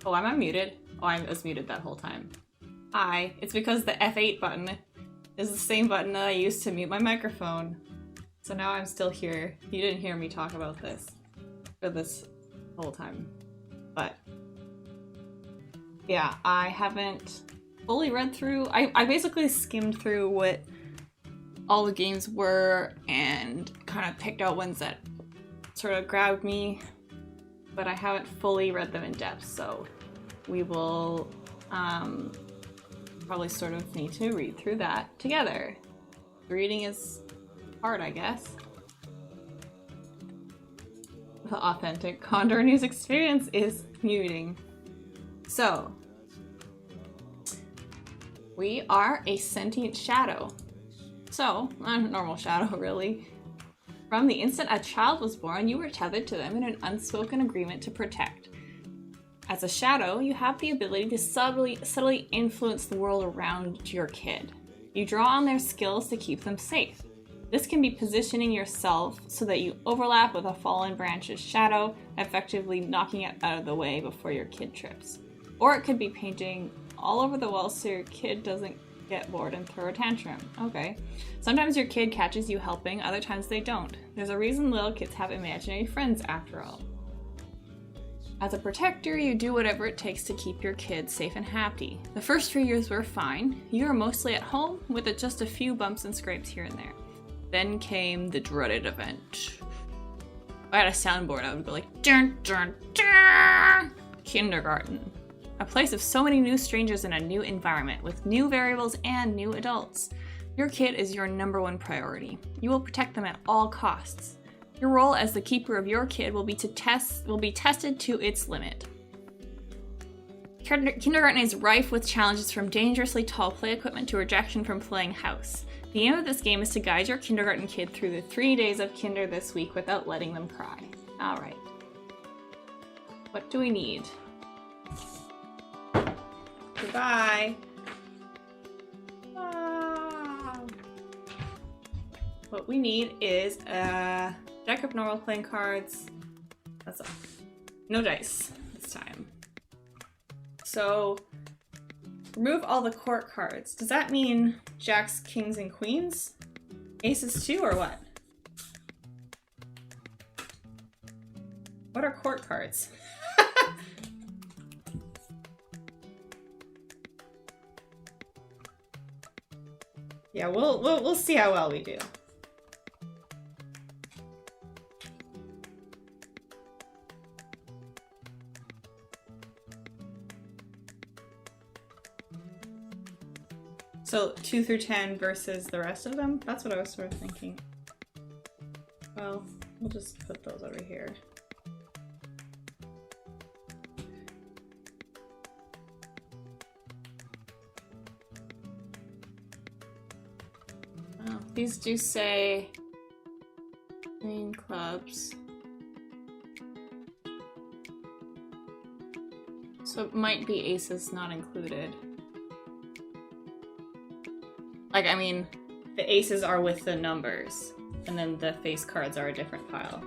Oh, am I muted? Oh, I was muted that whole time. Hi. It's because the F8 button is the same button that I used to mute my microphone. So now I'm still here. You didn't hear me talk about this for this whole time. But yeah, I haven't fully read through. I basically skimmed through what all the games were and kind of picked out ones that sort of grabbed me, but I haven't fully read them in depth, so we will probably sort of need to read through that together. Reading is hard, I guess. The authentic Condor News experience is muting. So, we are a sentient shadow. So, not a normal shadow, really. From the instant a child was born, you were tethered to them in an unspoken agreement to protect. As a shadow, you have the ability to subtly influence the world around your kid. You draw on their skills to keep them safe. This can be positioning yourself so that you overlap with a fallen branch's shadow, effectively knocking it out of the way before your kid trips. Or it could be painting all over the wall so your kid doesn't get bored and throw a tantrum. Okay. Sometimes your kid catches you helping, other times they don't. There's a reason little kids have imaginary friends after all. As a protector, you do whatever it takes to keep your kids safe and happy. The first 3 years were fine. You were mostly at home, with just a few bumps and scrapes here and there. Then came the dreaded event. If I had a soundboard, I would go like, dun dun dun! Kindergarten. A place of so many new strangers in a new environment, with new variables and new adults. Your kid is your #1 priority. You will protect them at all costs. Your role as the keeper of your kid will be tested to its limit. Kindergarten is rife with challenges from dangerously tall play equipment to rejection from playing house. The aim of this game is to guide your kindergarten kid through the 3 days of kinder this week without letting them cry. Alright. What do we need? Goodbye. What we need is a deck of normal playing cards. That's all. No dice this time. So, remove all the court cards. Does that mean jacks, kings, and queens? Aces too, or what? What are court cards? Yeah, we'll see how well we do. So 2 through 10 versus the rest of them? That's what I was sort of thinking. Well, we'll just put those over here. Oh, these do say main clubs. So it might be aces not included. Like, I mean, the aces are with the numbers, and then the face cards are a different pile.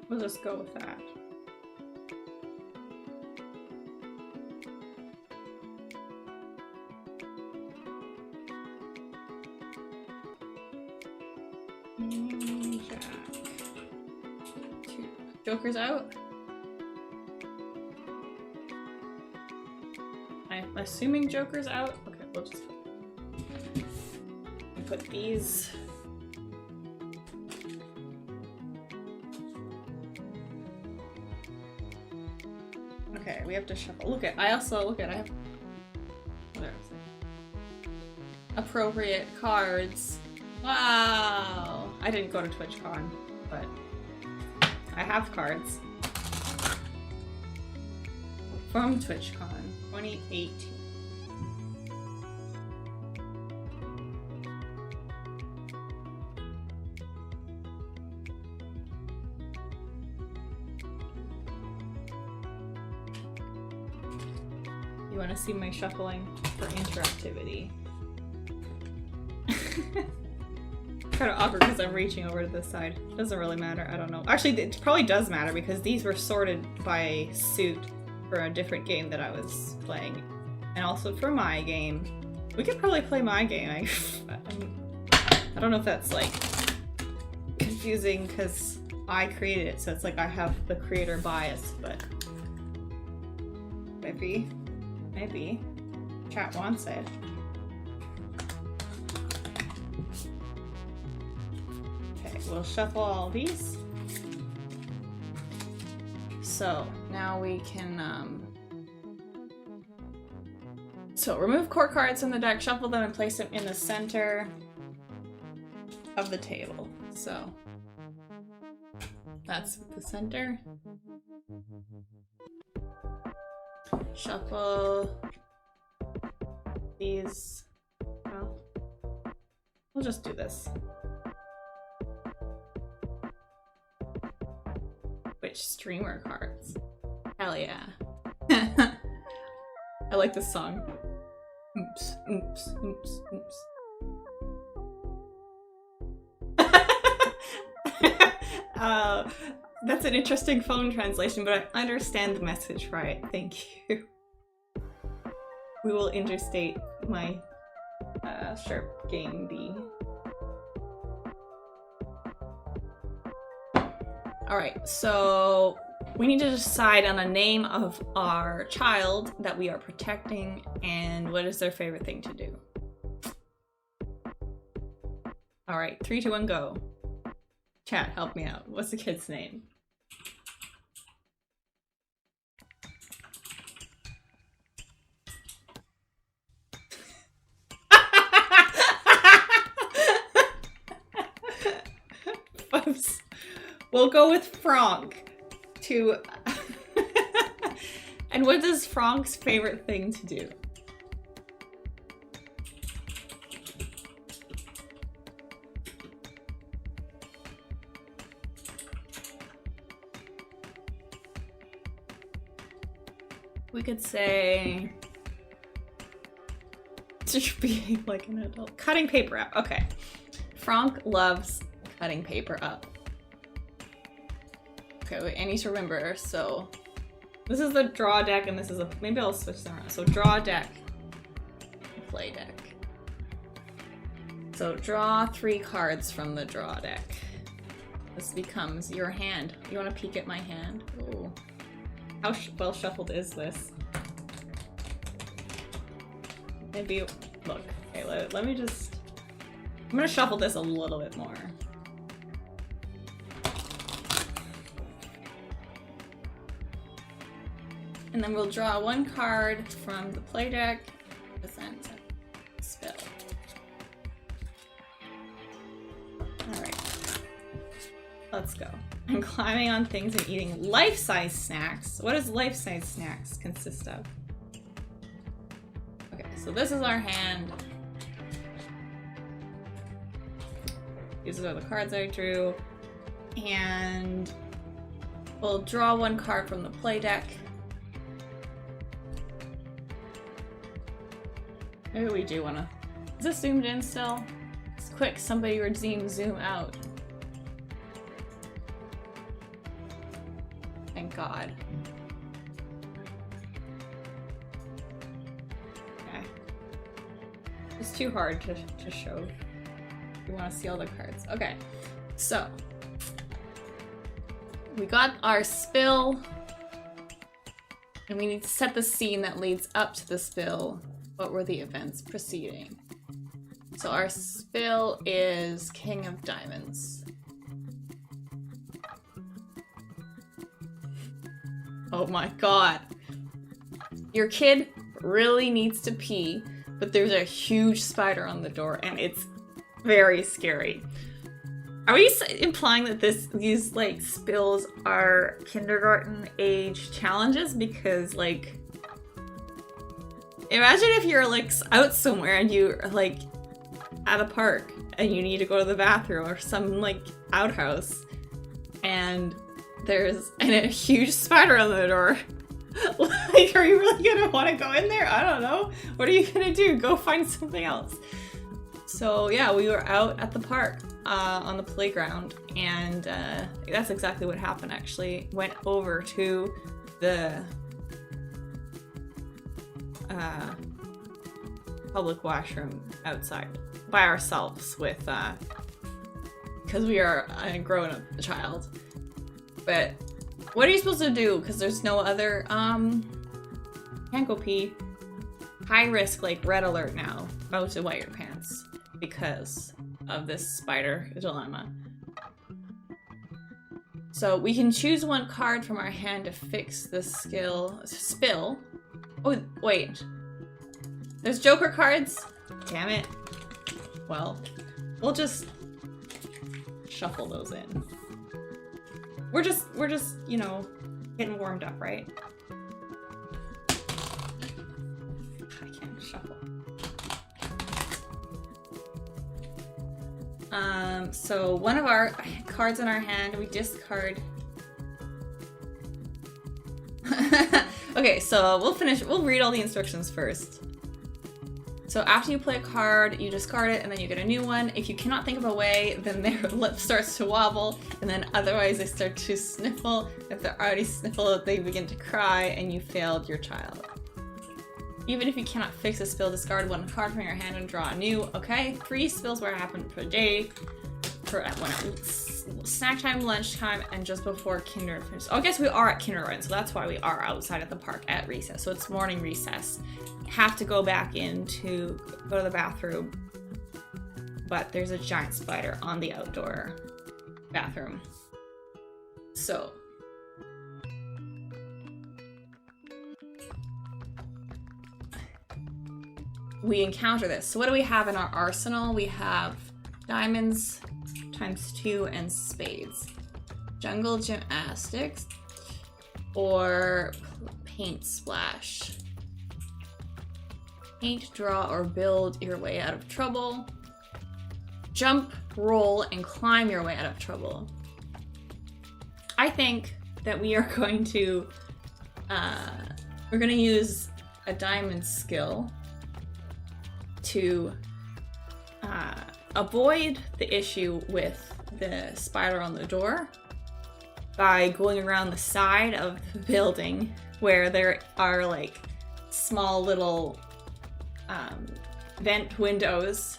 We'll just go with that. Jack. 2. Joker's out. I'm assuming Joker's out. Okay, we'll just put these. Okay, we have to shuffle. I have. What else? Appropriate cards. Wow! I didn't go to TwitchCon, but I have cards from TwitchCon 2018. You want to see my shuffling for interactivity. Kind of awkward because I'm reaching over to this side. Doesn't really matter. I don't know. Actually, it probably does matter because these were sorted by suit for a different game that I was playing. And also for my game. We could probably play my game. I don't know if that's like confusing because I created it, so it's like I have the creator bias, but maybe chat wants it. Okay, we'll shuffle all these. So now we can so remove core cards from the deck, shuffle them, and place them in the center of the table. So that's the center. Shuffle these. Well, we'll just do this. Which streamer cards? Hell yeah. I like this song. Oops, oops, oops, oops. That's an interesting phone translation, but I understand the message right. Thank you. We will interstate my sharp game B. Alright, so we need to decide on a name of our child that we are protecting and what is their favorite thing to do. Alright, 3, 2, 1, go. Chat, help me out. What's the kid's name? Oops. We'll go with Franck. And what is Franck's favorite thing to do? We could say to behave like an adult. Cutting paper up. Okay. Franck loves cutting paper up. Okay, wait, I need to remember. So this is the draw deck and this is a, maybe I'll switch them around. So draw deck, play deck. So draw 3 cards from the draw deck. This becomes your hand. You want to peek at my hand? Ooh. How well shuffled is this? Maybe, look, okay, let me just, I'm gonna shuffle this a little bit more. And then we'll draw 1 card from the play deck, present, spill. Alright, let's go. I'm climbing on things and eating life-size snacks. What does life-size snacks consist of? Okay, so this is our hand. These are the cards I drew. And we'll draw 1 card from the play deck. Maybe we do wanna... Is this zoomed in still? It's quick, somebody zoom out. Thank God. Okay. It's too hard to show. We want to see all the cards. Okay, so we got our spill, and we need to set the scene that leads up to the spill. What were the events preceding? So our spill is King of Diamonds. Oh my God. Your kid really needs to pee, but there's a huge spider on the door and it's very scary. Are we implying that these like spills are kindergarten age challenges? Because like, imagine if you're like out somewhere and you're like at a park and you need to go to the bathroom or some like outhouse and there's a huge spider on the door. Like, are you really gonna want to go in there? I don't know. What are you gonna do? Go find something else. So yeah, we were out at the park on the playground, and that's exactly what happened. Actually, went over to the public washroom outside by ourselves with because we are a grown-up child. But what are you supposed to do? Because there's no other can't go pee. High risk, like red alert now. About to wet your pants because of this spider dilemma. So we can choose one card from our hand to fix the spill. Oh wait, there's Joker cards. Damn it. Well, we'll just shuffle those in. We're just, you know, getting warmed up, right? I can't shuffle. So one of our cards in our hand, we discard. Okay, so we'll read all the instructions first. So after you play a card, you discard it and then you get a new one. If you cannot think of a way, then their lip starts to wobble, and then otherwise they start to sniffle. If they're already sniffled, they begin to cry and you failed your child. Even if you cannot fix a spill, discard one card from your hand and draw a new. Okay, 3 spills where it happened per day, snack time, lunchtime, and just before kindergarten. Oh, I guess we are at kindergarten, so that's why we are outside at the park at recess. So it's morning recess. Have to go back in to go to the bathroom, but there's a giant spider on the outdoor bathroom. So we encounter this. So what do we have in our arsenal? We have diamonds ×2 and spades. Jungle gymnastics or paint splash. Paint, draw, or build your way out of trouble. Jump, roll, and climb your way out of trouble. I think that we are going to use a diamond skill to avoid the issue with the spider on the door by going around the side of the building where there are like small little vent windows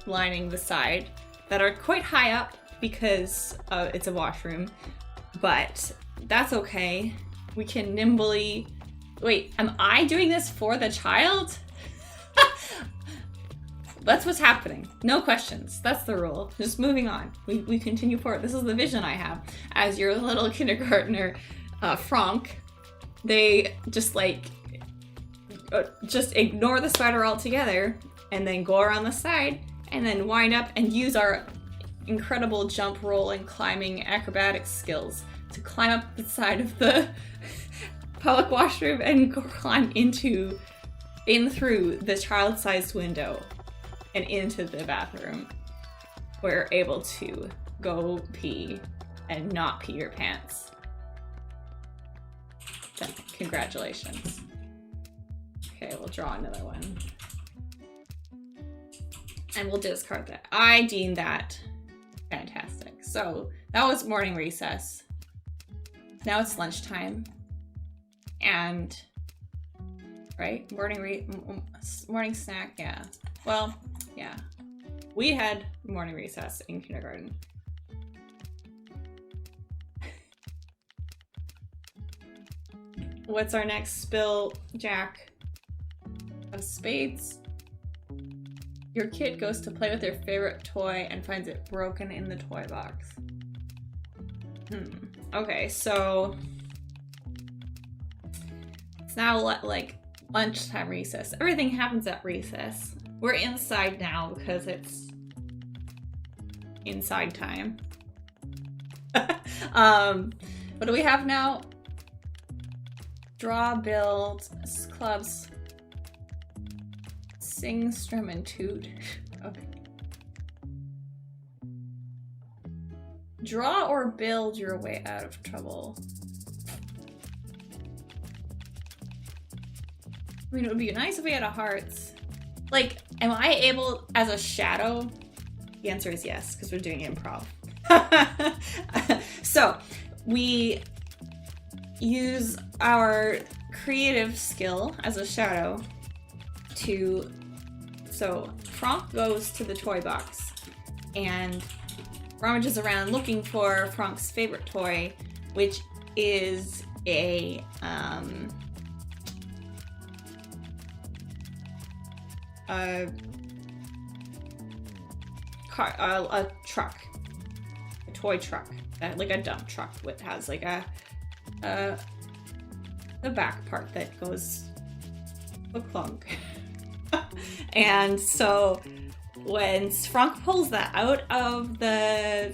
lining the side that are quite high up because it's a washroom, but that's okay. We can nimbly... Wait, am I doing this for the child? That's what's happening. No questions. That's the rule. Just moving on. We continue forward. This is the vision I have as your little kindergartner, Franck. They just like, just ignore the spider altogether and then go around the side and then wind up and use our incredible jump, roll, and climbing acrobatic skills to climb up the side of the public washroom and climb in through the child-sized window and into the bathroom. We're able to go pee and not pee your pants. Congratulations. Okay, we'll draw another one. And we'll discard that. I deem that fantastic. So that was morning recess. Now it's lunchtime. And, right? Morning snack, yeah. Well, yeah. We had morning recess in kindergarten. What's our next spill, Jack? Of spades. Your kid goes to play with their favorite toy and finds it broken in the toy box. Okay, so it's now like lunchtime recess. Everything happens at recess. We're inside now because it's inside time. What do we have now? Draw, build, clubs, sing, strum, and toot. Okay. Draw or build your way out of trouble. I mean, it would be nice if we had a hearts. Like, am I able, as a shadow? The answer is yes, because we're doing improv. So, we use our creative skill as a shadow to... So, Franck goes to the toy box and rummages around looking for Franck's favorite toy, which is a truck, a toy truck, like a dump truck, which has like the back part that goes clunk. And so when Franck pulls that out of the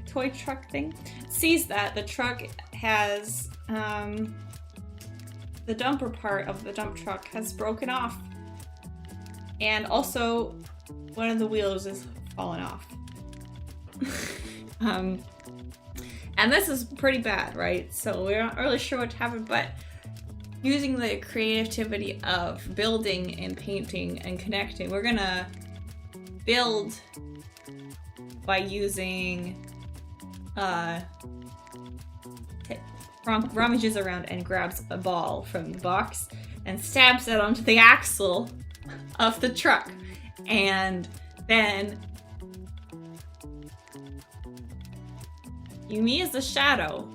toy truck thing, sees that the truck has the dumper part of the dump truck has broken off, and also one of the wheels is fallen off. And this is pretty bad, right? So we're not really sure what happened, but using the creativity of building and painting and connecting, we're gonna build by using rummages around and grabs a ball from the box and stabs it onto the axle of the truck. And then me as the shadow,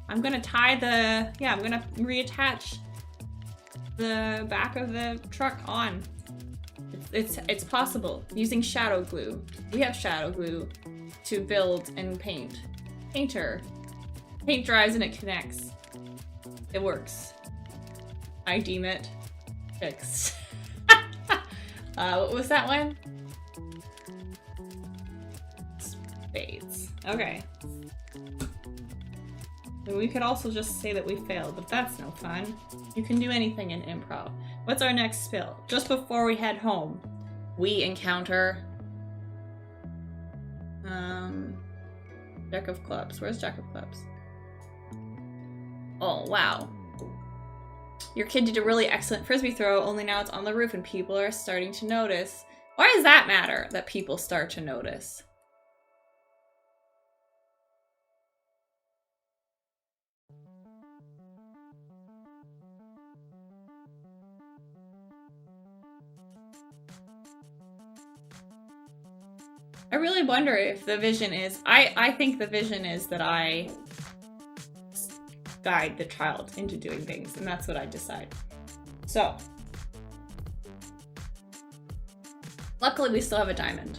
I'm gonna I'm gonna reattach the back of the truck on. It's possible using shadow glue. We have shadow glue to build and paint. Paint dries and it connects. It works. I deem it fixed. What was that one? Spades. Okay. We could also just say that we failed, but that's no fun. You can do anything in improv. What's our next spill? Just before we head home, we encounter Jack of Clubs. Where's Jack of Clubs? Oh, wow. Your kid did a really excellent frisbee throw, only now it's on the roof and people are starting to notice. Why does that matter, that people start to notice? I really wonder if the vision is... I think the vision is that I guide the child into doing things, and that's what I decide. So, luckily we still have a diamond.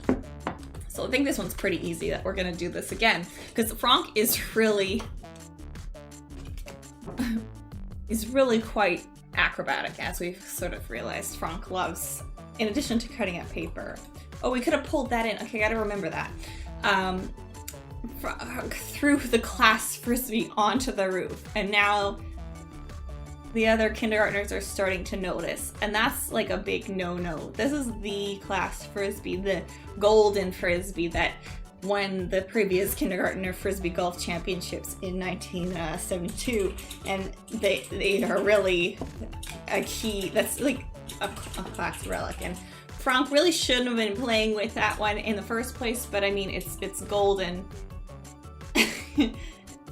So I think this one's pretty easy that we're gonna do this again, because Franck is really quite acrobatic, as we've sort of realized. Franck loves, in addition to cutting up paper. Oh, we could have pulled that in. Okay, gotta remember that. Threw the class frisbee onto the roof, and now the other kindergartners are starting to notice, and that's like a big no-no. This is the class frisbee, the golden frisbee that won the previous kindergartner frisbee golf championships in 1972, and they are really a key. That's like a class relic, and Franck really shouldn't have been playing with that one in the first place, but I mean, it's golden.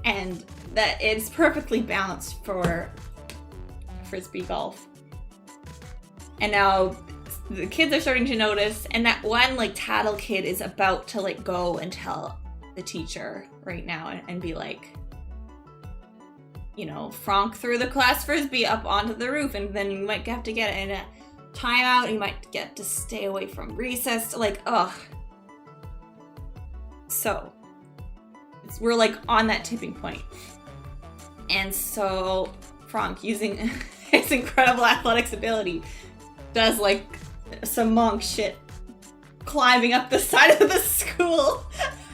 And that it's perfectly balanced for frisbee golf. And now the kids are starting to notice, and that one like tattle kid is about to like go and tell the teacher right now and be like, you know, Franck threw the class frisbee up onto the roof, and then you might have to get in a timeout, you might get to stay away from recess, like, ugh. So we're like on that tipping point. And so Franck, using his incredible athletics ability, does like some monk shit, climbing up the side of the school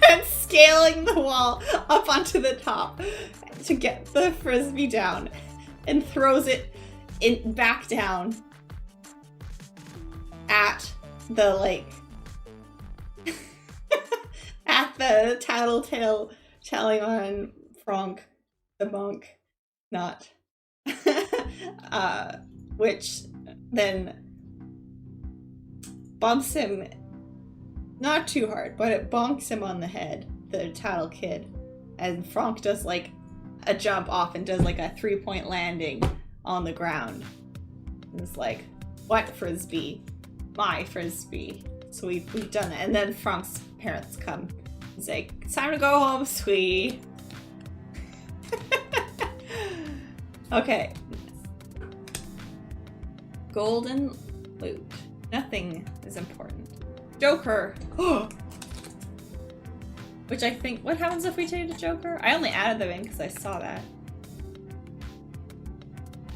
and scaling the wall up onto the top to get the frisbee down, and throws it back down at the like at the tattletale telling on Franck the monk, not which then bumps him, not too hard, but it bonks him on the head, the tattle kid, and Franck does like a jump off and does like a 3-point landing on the ground. And it's like, what frisbee? My frisbee. So we've done it. And then Franck's parents come and say, it's time to go home, sweetie. Okay. Golden loot. Nothing is important. Joker. Which I think, what happens if we change to Joker? I only added them in because I saw that.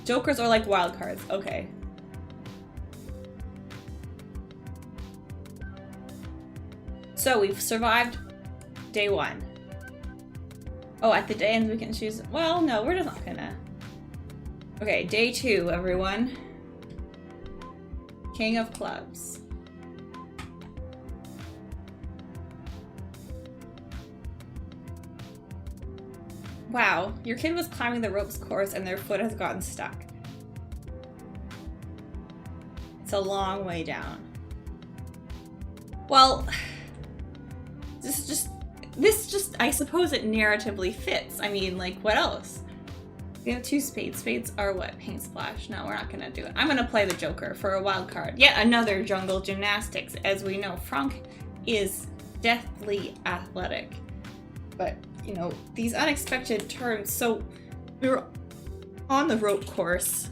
Jokers are like wild cards. Okay. So we've survived day 1. Oh, at the day end we can choose. Well, no, we're just not gonna. Okay, day 2, everyone. King of Clubs. Wow, your kid was climbing the ropes course and their foot has gotten stuck. It's a long way down. Well, this just, I suppose it narratively fits. I mean, like, what else? We have 2 spades. Spades are what? Paint splash. No, we're not gonna do it. I'm gonna play the Joker for a wild card. Yet another jungle gymnastics. As we know, Franck is deathly athletic. But, you know, these unexpected turns. So we were on the rope course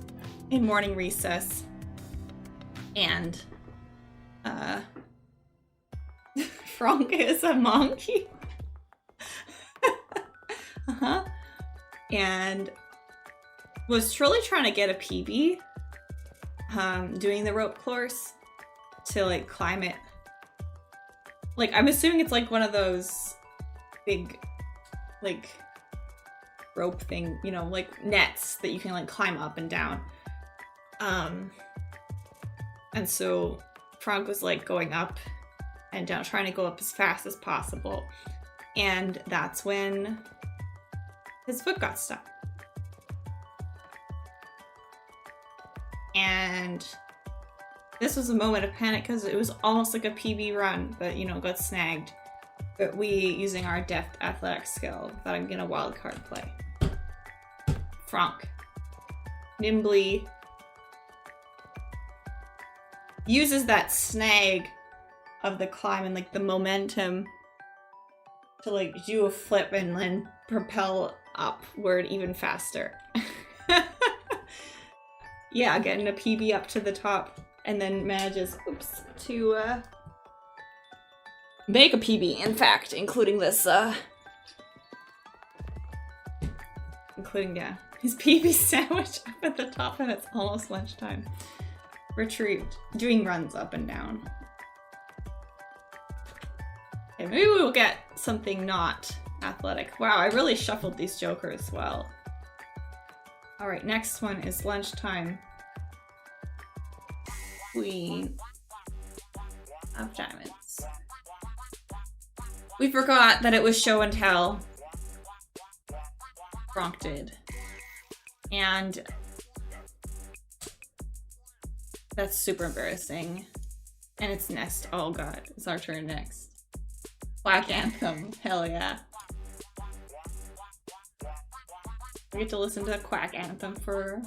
in morning recess, and Franck is a monkey. And was truly trying to get a PB doing the rope course to like climb it. Like, I'm assuming it's like one of those big like rope thing, you know, like nets that you can like climb up and down. And so Franck was like going up and down, trying to go up as fast as possible. And that's when his foot got stuck. And this was a moment of panic because it was almost like a PB run, but, you know, got snagged. But we, using our deft athletic skill, thought I'm gonna wildcard play. Franck nimbly uses that snag of the climb and like the momentum to like do a flip and then propel upward even faster. Yeah, getting a PB up to the top, and then manages, to make a PB, in fact, including this, yeah, his PB sandwich up at the top, and it's almost lunchtime. Retrieved, doing runs up and down. Okay, maybe we will get something not athletic. Wow, I really shuffled these jokers well. Alright, next one is lunchtime. Queen of Diamonds. We forgot that it was show and tell. Franck did. And that's super embarrassing. And it's next. Oh god, it's our turn next. Quack Anthem. Hell yeah. We get to listen to Quack Anthem for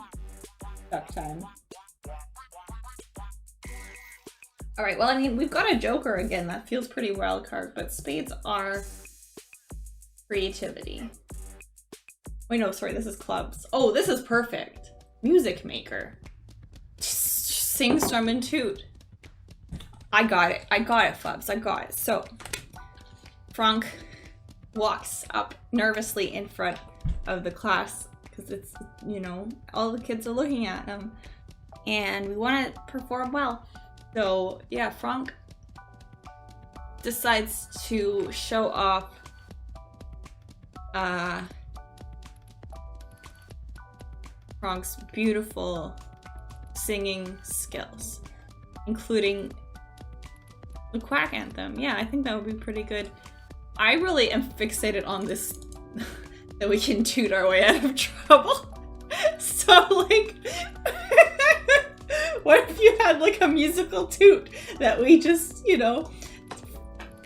duck time. Alright, well, I mean, we've got a Joker again. That feels pretty wild card, but spades are creativity. Wait, no, sorry, this is clubs. Oh, this is perfect. Music maker. Sing, strum, and toot. I got it, Fubs, I got it. So, Franck walks up nervously in front of the class because it's, you know, all the kids are looking at him and we want to perform well. So yeah, Franck decides to show off Franck's beautiful singing skills, including the Quack Anthem. Yeah, I think that would be pretty good. I really am fixated on this that we can toot our way out of trouble. So So, like, what if you had, like, a musical toot that we just, you know,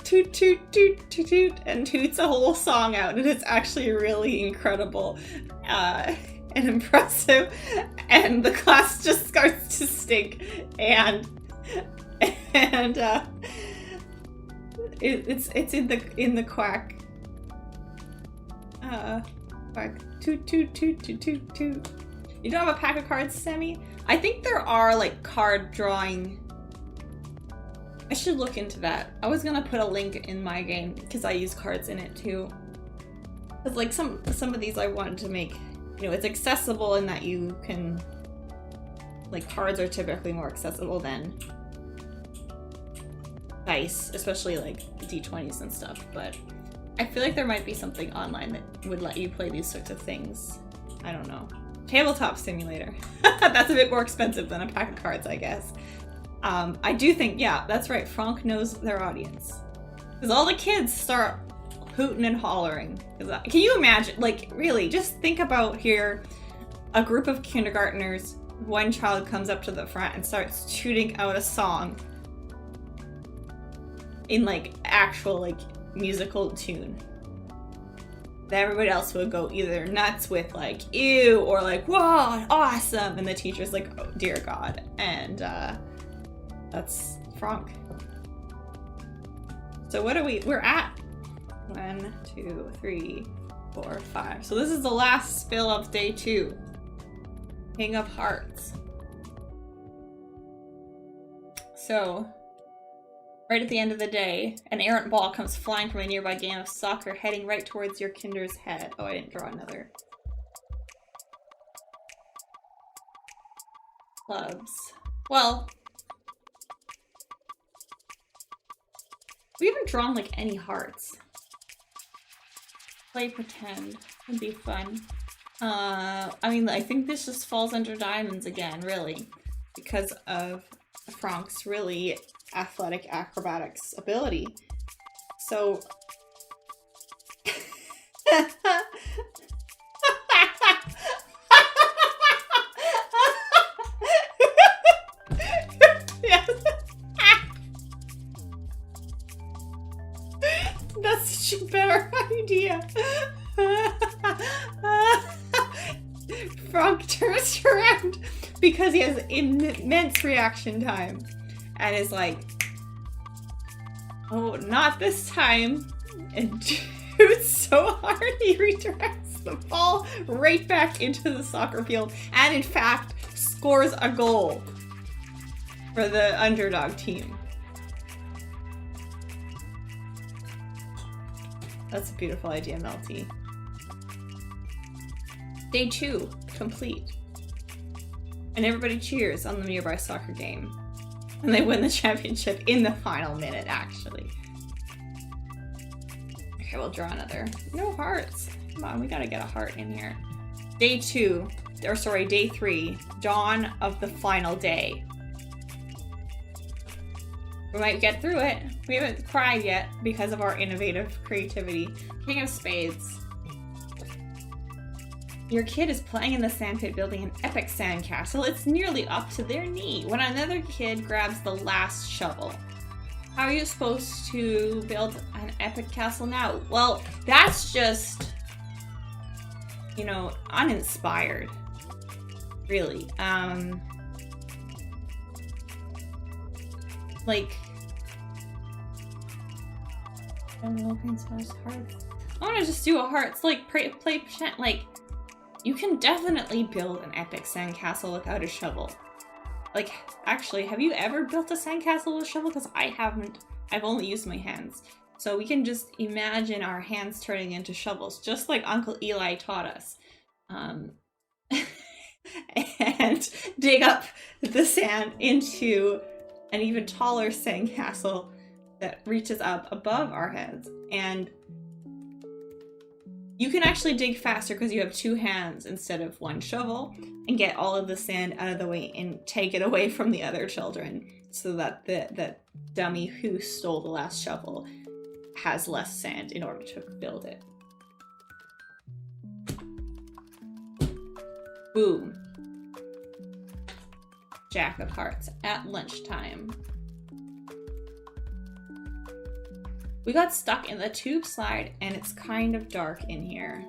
toot, toot, toot, toot, toot, and toots a whole song out, and it's actually really incredible and impressive, and the class just starts to stink, and it's in the quack. Quack. Toot, toot, toot, toot, toot, toot. You don't have a pack of cards, Sammy? I think there are, like, card drawing. I should look into that. I was gonna put a link in my game because I use cards in it too. Because, like, some of these I wanted to make, you know, it's accessible in that you can, like, cards are typically more accessible than dice, especially, like, D20s and stuff, but I feel like there might be something online that would let you play these sorts of things. I don't know. Tabletop simulator. That's a bit more expensive than a pack of cards, I guess. I do think, yeah, that's right, Franck knows their audience. Because all the kids start hooting and hollering. Can you imagine, like, really, just think about here, a group of kindergartners, one child comes up to the front and starts tooting out a song in, like, actual, like, musical tune. Then everybody else would go either nuts with, like, ew, or like, whoa, awesome, and the teacher's like, oh dear God. And that's Franck. So what are we're at 1, 2, 3, 4, 5. So this is the last spill of day 2. King of Hearts. So right at the end of the day, an errant ball comes flying from a nearby game of soccer, heading right towards your kinder's head. Oh, I didn't draw another. Clubs. Well, we haven't drawn, like, any hearts. Play pretend. Would be fun. I mean, I think this just falls under diamonds again, really, because of Franck's really athletic acrobatics ability. So yes. That's such a better idea. Franck turns around because he has immense reaction time and is like, oh, not this time, and shoots so hard he redirects the ball right back into the soccer field and in fact scores a goal for the underdog team. That's a beautiful idea, Melty. Day 2, complete. And everybody cheers on the nearby soccer game. And they win the championship in the final minute, actually. Okay, we'll draw another. No hearts. Come on, we gotta get a heart in here. Day 2, or sorry, day 3, dawn of the final day. We might get through it. We haven't cried yet because of our innovative creativity. King of Spades. Your kid is playing in the sandpit building an epic sandcastle. It's nearly up to their knee when another kid grabs the last shovel. How are you supposed to build an epic castle now? Well, that's just, you know, uninspired. Really. Like, I don't know, hearts. I want to just do a hearts, like, play like, you can definitely build an epic sandcastle without a shovel. Like, actually, have you ever built a sandcastle with a shovel? Because I haven't. I've only used my hands. So we can just imagine our hands turning into shovels, just like Uncle Eli taught us. And dig up the sand into an even taller sandcastle that reaches up above our heads. And you can actually dig faster because you have 2 hands instead of 1 shovel, and get all of the sand out of the way and take it away from the other children so that the dummy who stole the last shovel has less sand in order to build it. Boom. Jack of Hearts at lunchtime. We got stuck in the tube slide and it's kind of dark in here.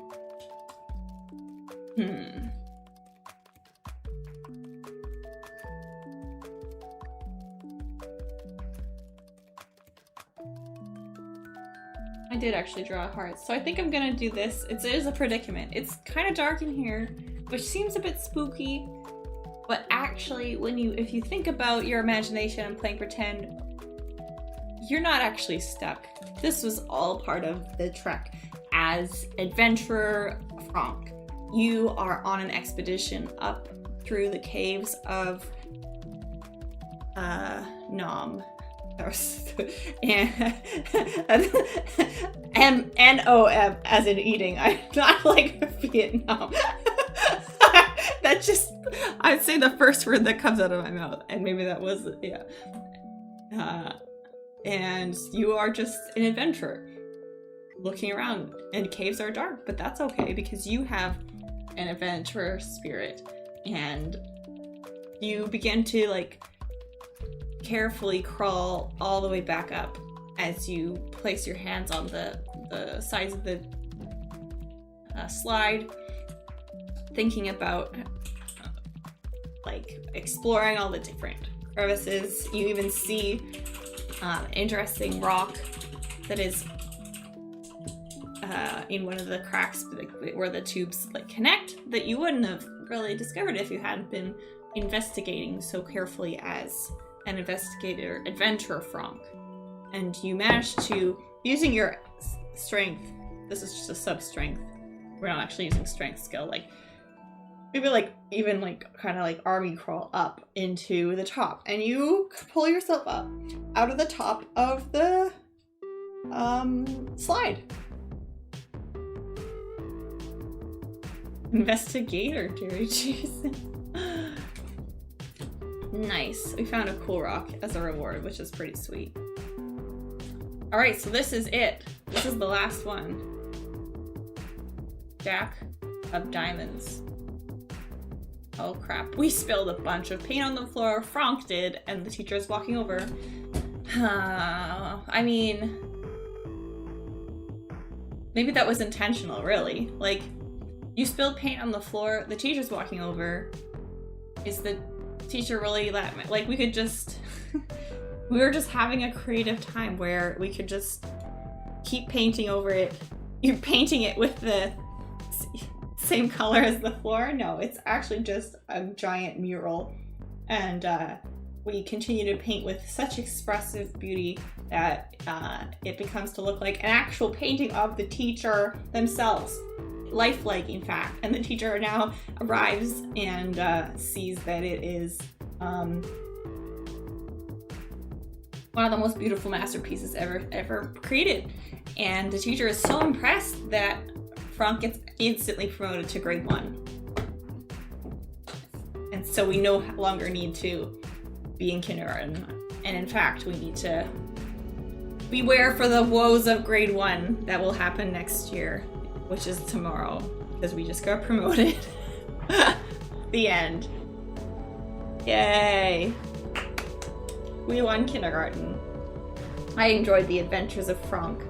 I did actually draw a heart, so I think I'm gonna do this. It is a predicament. It's kind of dark in here, which seems a bit spooky, but actually, if you think about your imagination and playing pretend, you're not actually stuck. This was all part of the trek. As adventurer Franck, you are on an expedition up through the caves of Nom. N-O-M as in eating. I'm not like Vietnam. That just, I'd say the first word that comes out of my mouth, and maybe that was, yeah. And you are just an adventurer looking around, and caves are dark, but that's okay because you have an adventurer spirit, and you begin to like carefully crawl all the way back up as you place your hands on the sides of the slide, thinking about like exploring all the different crevices. You even see interesting rock that is in one of the cracks where the tubes like connect that you wouldn't have really discovered if you hadn't been investigating so carefully as an investigator adventurer Franck. And you managed to, using your strength, this is just a sub strength, we're not actually using strength skill, like maybe like even like kind of like army crawl up into the top, and you pull yourself up out of the top of the slide. Investigator, Jerry Jason. Nice. We found a cool rock as a reward, which is pretty sweet. Alright, so this is it. This is the last one. Jack of Diamonds. Oh crap. We spilled a bunch of paint on the floor. Franck did, and the teacher is walking over. I mean, maybe that was intentional, really. Like, you spilled paint on the floor, the teacher's walking over. Is the teacher really like we could just we were just having a creative time where we could just keep painting over it. You're painting it with the same color as the floor? No, it's actually just a giant mural, and we continue to paint with such expressive beauty that it becomes to look like an actual painting of the teacher themselves. Lifelike, in fact. And the teacher now arrives and sees that it is one of the most beautiful masterpieces ever created. And the teacher is so impressed that Franck gets instantly promoted to grade 1. And so we no longer need to be in kindergarten. And in fact, we need to beware for the woes of grade 1 that will happen next year, which is tomorrow, because we just got promoted. The end. Yay. We won kindergarten. I enjoyed the adventures of Franck.